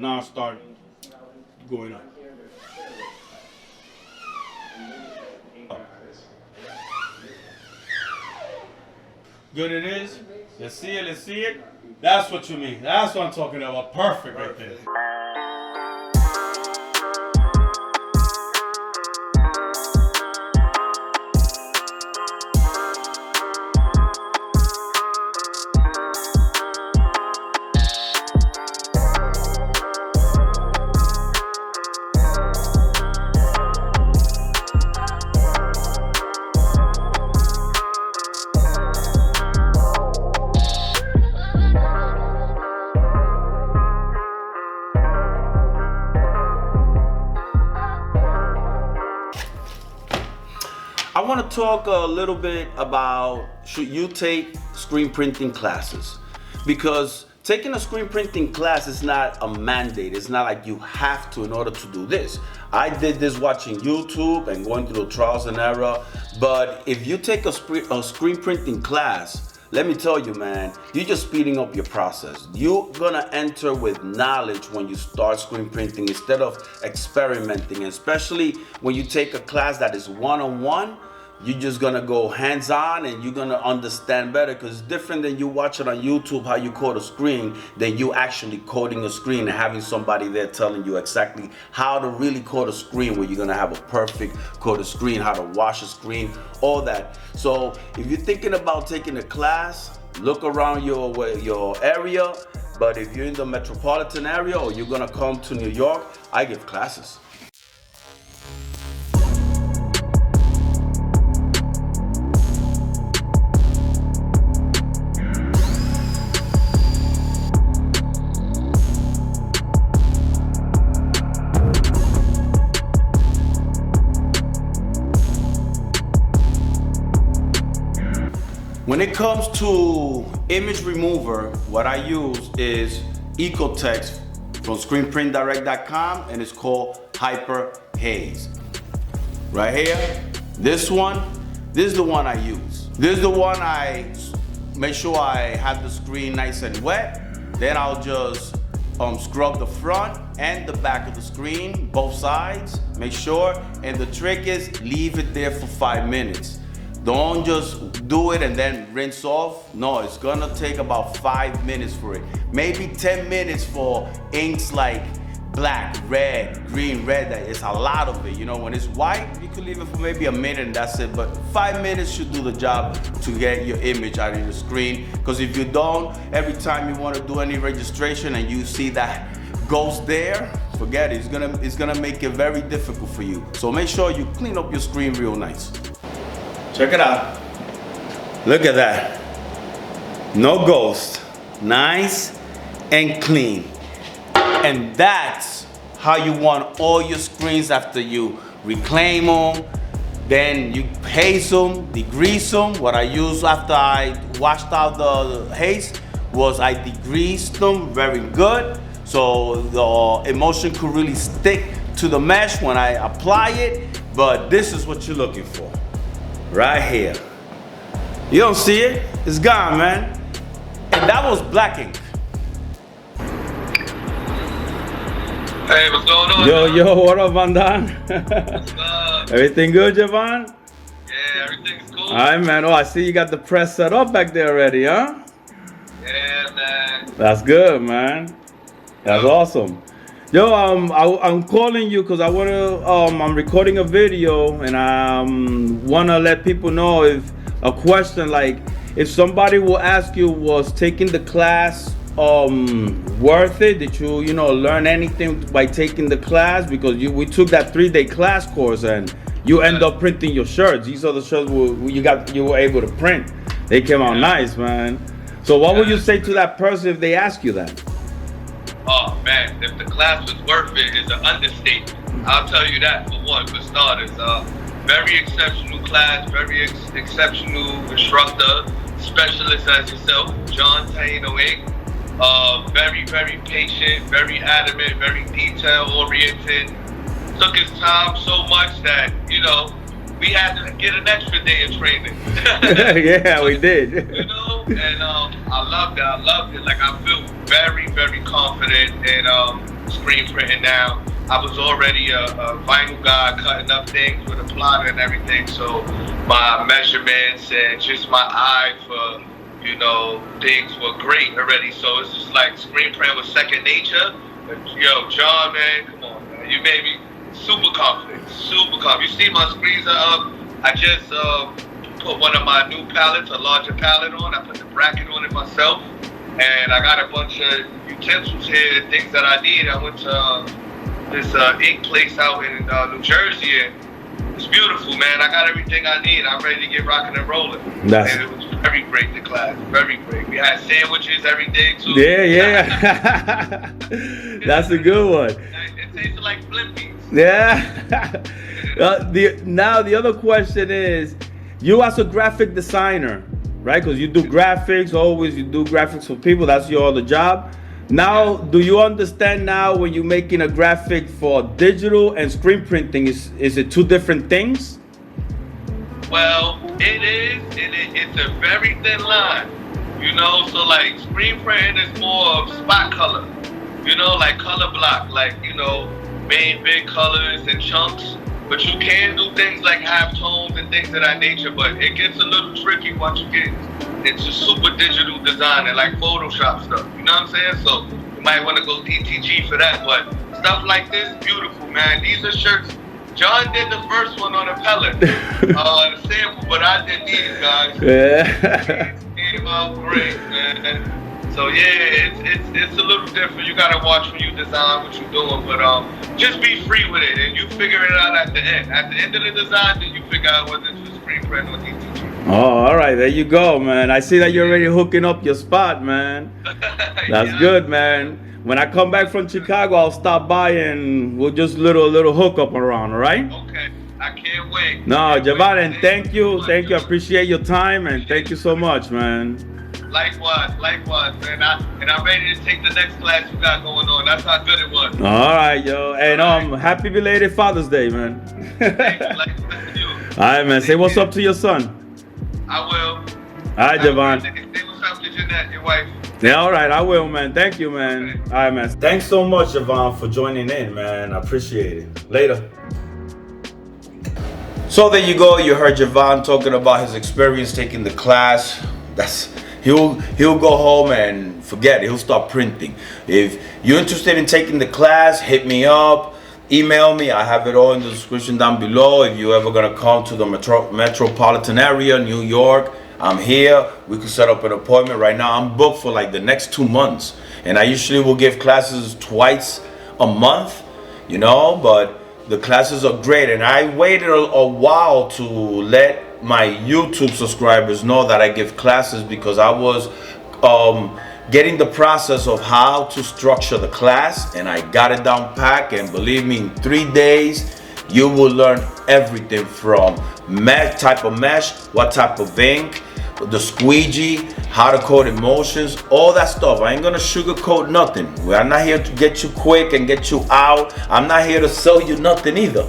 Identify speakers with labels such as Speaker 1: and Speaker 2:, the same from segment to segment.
Speaker 1: Now start going up. Good it is. Let's see it, let's see it. That's what you mean. That's what I'm talking about. Perfect right there. I want to talk a little bit about should you take screen printing classes, because taking a screen printing class is not a mandate. It's not like you have to in order to do this. I did this watching YouTube and going through the trials and error, but if you take a screen printing class, let me tell you, man, you're just speeding up your process. You're gonna enter with knowledge when you start screen printing instead of experimenting, especially when you take a class that is one-on-one. You're just gonna go hands-on and you're gonna understand better, because it's different than you watch it on YouTube how you code a screen than you actually coding a screen and having somebody there telling you exactly how to really code a screen, where you're gonna have a perfect coded screen, how to wash a screen, all that. So if you're thinking about taking a class, look around your area. But if you're in the metropolitan area or you're gonna come to New York, I give classes. When it comes to image remover, what I use is EcoText from screenprintdirect.com, and it's called Hyper Haze. Right here, this is the one I use. This is the one I make sure I have the screen nice and wet. Then I'll just scrub the front and the back of the screen, both sides, make sure. And the trick is leave it there for 5 minutes. Don't just do it and then rinse off. No, it's gonna take about 5 minutes for it. Maybe 10 minutes for inks like black, red, green, red. It's a lot of it. You know, when it's white, you could leave it for maybe a minute and that's it. But 5 minutes should do the job to get your image out of your screen. Because if you don't, every time you want to do any registration and you see that ghost there, forget it. It's gonna make it very difficult for you. So make sure you clean up your screen real nice. Check it out. Look at that. No ghost. Nice and clean. And that's how you want all your screens after you reclaim them. Then you haze them, degrease them. What I used after I washed out the haze was I degreased them very good, so the emulsion could really stick to the mesh when I apply it. But this is what you're looking for. Right here. You don't see it? It's gone, man. And that was black ink.
Speaker 2: Hey, what's going on?
Speaker 1: Yo, what up, Van Dan?
Speaker 2: What's up?
Speaker 1: Everything good, Javon?
Speaker 2: Yeah, everything's cool.
Speaker 1: All right, man. Oh, I see you got the press set up back there already, huh?
Speaker 2: Yeah, man.
Speaker 1: That's good, man. That's awesome. Yo, I'm calling you because I wanna. I'm recording a video and I wanna let people know if a question like if somebody will ask you, was taking the class worth it? Did you learn anything by taking the class? Because we took that 3-day class course and you end up printing your shirts. These are the shirts you were able to print. They came out nice, man. So what would you say to that person if they ask you that?
Speaker 2: Oh man, if the class was worth it, is an understatement. I'll tell you that for one, for starters. Very exceptional class, very exceptional instructor, specialist as yourself, John Taino. Very, very patient, very adamant, very detail oriented. Took his time so much that, we had to get an extra day of training.
Speaker 1: Yeah, we did.
Speaker 2: And I loved it. Like, I feel very, very confident. And screen printing now. I was already a vinyl guy, cutting up things with a plotter and everything. So my measurements and just my eye for, you know, things were great already. So it's just like screen print was second nature. But, yo, John, man, come on, man. You made me super confident, super confident. You see my screens are up. I just put one of my new palettes, a larger palette on. I put the bracket on it myself. And I got a bunch of utensils here, things that I need. I went to this ink place out in New Jersey, and it's beautiful, man. I got everything I need. I'm ready to get rocking and rolling. And it was very great, the class. Very great. We had sandwiches every day, too.
Speaker 3: Yeah. That's a good one.
Speaker 2: It tasted like Flimpies.
Speaker 3: Yeah. Now the other question is, you as a graphic designer, right? Because you do graphics, always you do graphics for people. That's your other job. Now, do you understand now when you're making a graphic for digital and screen printing, is it two different things?
Speaker 2: Well, it is, and it's a very thin line, you know. So like screen printing is more of spot color, you know, like color block, like, you know, main big colors and chunks. But you can do things like half tones and things of that nature, but it gets a little tricky once you get into super digital design and like Photoshop stuff, you know what I'm saying? So you might want to go DTG for that, but stuff like this, beautiful, man. These are shirts. John did the first one on a pellet, the sample, but I did these, guys.
Speaker 3: Yeah.
Speaker 2: It came out great, man. So yeah, it's a little different. You gotta watch when you design what you're doing, but just be free with it, and you figure it out at the end. At the end of the design, then you figure out whether it's a screen print or DTG.
Speaker 3: Oh, all right, there you go, man. I see that you're already hooking up your spot, man. That's good, man. When I come back from Chicago, I'll stop by and we'll just little hook up around, all right?
Speaker 2: Okay, I can't wait.
Speaker 3: No, Javon, thank you. I appreciate your time, and thank you so much, man.
Speaker 2: Likewise, man. I'm ready to take the next class you got going on. That's how good it was.
Speaker 3: All right, yo. And happy belated Father's Day, man.
Speaker 2: Thank you. Likewise to you.
Speaker 3: All right, man. Say what's up to your son.
Speaker 2: I will.
Speaker 3: All right, Javon.
Speaker 2: Say what's up to Jeanette, your wife.
Speaker 3: Yeah, all right, I will, man. Thank you, man.
Speaker 2: Okay.
Speaker 3: All right, man. Thanks so much, Javon, for joining in, man. I appreciate it. Later.
Speaker 1: So there you go. You heard Javon talking about his experience taking the class. He'll go home and forget it. He'll start printing. If you're interested in taking the class, hit me up. Email me. I have it all in the description down below. If you're ever gonna come to the metropolitan area, New York, I'm here. We could set up an appointment. Right now, I'm booked for like the next 2 months, and I usually will give classes twice a month, you know. But the classes are great, and I waited a while to let my YouTube subscribers know that I give classes, because I was getting the process of how to structure the class, and I got it down packed, and believe me, in 3 days you will learn everything from type of mesh, what type of ink, the squeegee, how to code emotions, all that stuff. I ain't gonna sugarcoat nothing. I'm not here to get you quick and get you out. I'm not here to sell you nothing either.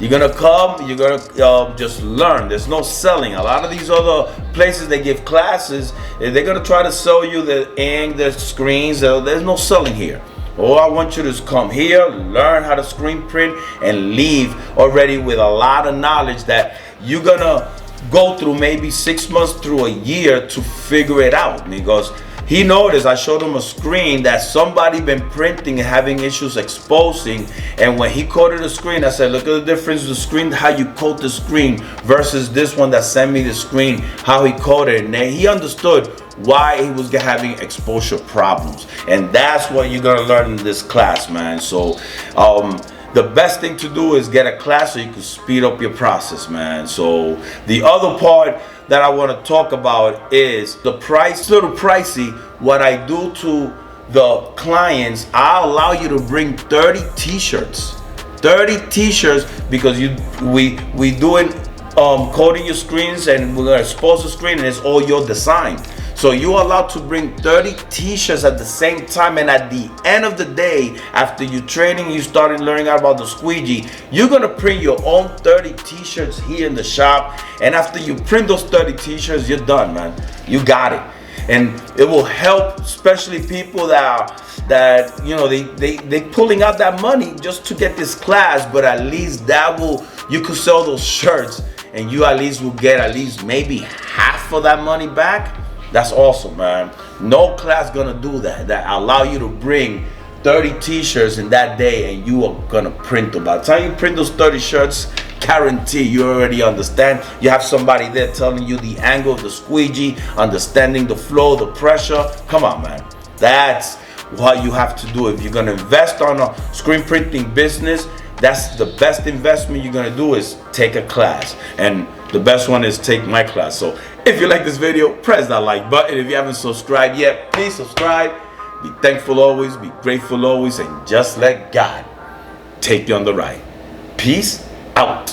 Speaker 1: You're gonna come, you're gonna just learn. There's no selling. A lot of these other places they give classes, they're gonna try to sell you the ink, the screens. There's no selling here. All I want you to is come here, learn how to screen print, and leave already with a lot of knowledge that you're gonna go through maybe 6 months through a year to figure it out. Because he noticed, I showed him a screen that somebody been printing and having issues exposing, and when he coated the screen, I said, look at the difference of the screen, how you coat the screen versus this one that sent me the screen, how he coated it. And then he understood why he was having exposure problems, and that's what you're gonna learn in this class, man. So the best thing to do is get a class so you can speed up your process, man. So the other part that I want to talk about is the price. It's a little pricey. What I do to the clients, I'll allow you to bring 30 t-shirts. 30 t-shirts, because we doing coding your screens, and we're gonna expose the screen, and it's all your design. So you're allowed to bring 30 t-shirts at the same time, and at the end of the day, after you training, you started learning about the squeegee, you're gonna print your own 30 t-shirts here in the shop, and after you print those 30 t-shirts, you're done, man. You got it. And it will help, especially people that that, you know, they pulling out that money just to get this class, but at least that will, you could sell those shirts and you at least will get at least maybe half of that money back. That's awesome, man. No class gonna do that allow you to bring 30 t-shirts in that day and you are gonna print them. By the time you print those 30 shirts, guarantee you already understand. You have somebody there telling you the angle of the squeegee, understanding the flow, the pressure. Come on, man. That's what you have to do. If you're gonna invest on a screen printing business, that's the best investment you're gonna do, is take a class. And the best one is take my class. So if you like this video, press that like button. If you haven't subscribed yet, please subscribe. Be thankful always, be grateful always, and just let God take you on the ride. Peace out.